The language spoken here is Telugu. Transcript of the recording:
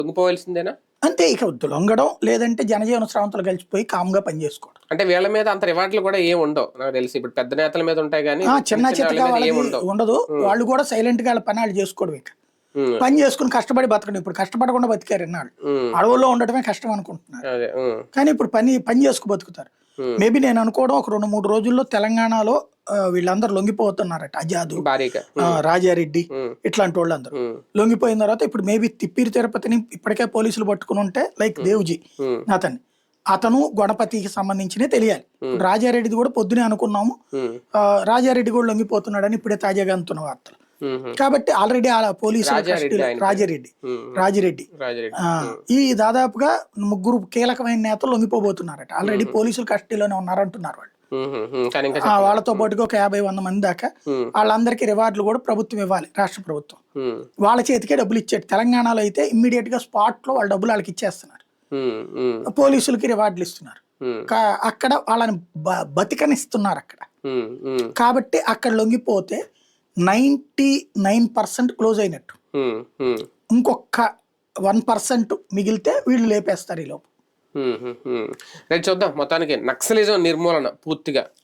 లొంగిపోవాల్సిందేనా? అంతే, ఇక లొంగడం లేదంటే జనజీవన స్రవంతులు కలిసిపోయి కామ్గా పనిచేసుకోవడం. అంటే వీళ్ళ మీద అంత రివార్డులు కూడా ఏమి ఉండవు నాకు తెలిసి. ఇప్పుడు పెద్ద నేతల మీద ఉంటాయి కానీ చిన్న చిన్న చిన్న వాళ్ళ చితగా మీద ఏమి వాళ్ళది ఉండవు. ఉండదు. వాళ్ళు కూడా సైలెంట్ గా వాళ్ళ పని వాళ్ళు చేసుకోవడం. ఇక పని చేసుకుని కష్టపడి బతకడం. ఇప్పుడు కష్టపడకుండా బతికారు ఇన్నాళ్ళు. అడవుల్లో ఉండటమే కష్టం అనుకుంటున్నారు, అదే కానీ ఇప్పుడు పని చేసుకు బతుకుతారు. మేబీ నేను అనుకోవడం ఒక 2-3 రోజుల్లో తెలంగాణలో వీళ్ళందరూ లొంగిపోతున్నారట. అజాదు, భారీగా రాజారెడ్డి ఇట్లాంటి వాళ్ళందరూ లొంగిపోయిన తర్వాత ఇప్పుడు మేబీ తిప్పిరి తిరుపతిని ఇప్పటికే పోలీసులు పట్టుకుని ఉంటే, లైక్ దేవుజీ అతను గణపతికి సంబంధించినే తెలియాలి. రాజారెడ్డిది కూడా పొద్దునే అనుకున్నాము. రాజారెడ్డి కూడా లొంగిపోతున్నాడని ఇప్పుడే తాజాగా అందుతున్న వార్తలు. కాబట్టి ఆల్రెడీ పోలీసుల కస్టడీలో రాజిరెడ్డి ఈ దాదాపుగా 3 కీలకమైన నేతలు లొంగిపోబోతున్నారట. ఆల్రెడీ పోలీసుల కస్టడీలోనే ఉన్నారంటున్నారు వాళ్ళు. వాళ్ళతో పాటుగా ఒక 50-100 మంది దాకా. వాళ్ళందరికీ రివార్డులు కూడా ప్రభుత్వం ఇవ్వాలి, రాష్ట్ర ప్రభుత్వం. వాళ్ళ చేతికే డబ్బులు ఇచ్చేది. తెలంగాణలో అయితే ఇమ్మీడియట్ గా స్పాట్ లో వాళ్ళ డబ్బులు వాళ్ళకి ఇచ్చేస్తున్నారు, పోలీసులకి రివార్డులు ఇస్తున్నారు. అక్కడ వాళ్ళని బతికనిస్తున్నారు అక్కడ. కాబట్టి అక్కడ లొంగిపోతే 99% క్లోజ్ అయినట్టు. ఇంకొక 1% మిగిలితే వీళ్ళు లేపేస్తారు ఈ లోపు. రైట్, చూద్దాం. మొత్తానికి నక్సలిజం నిర్మూలన పూర్తిగా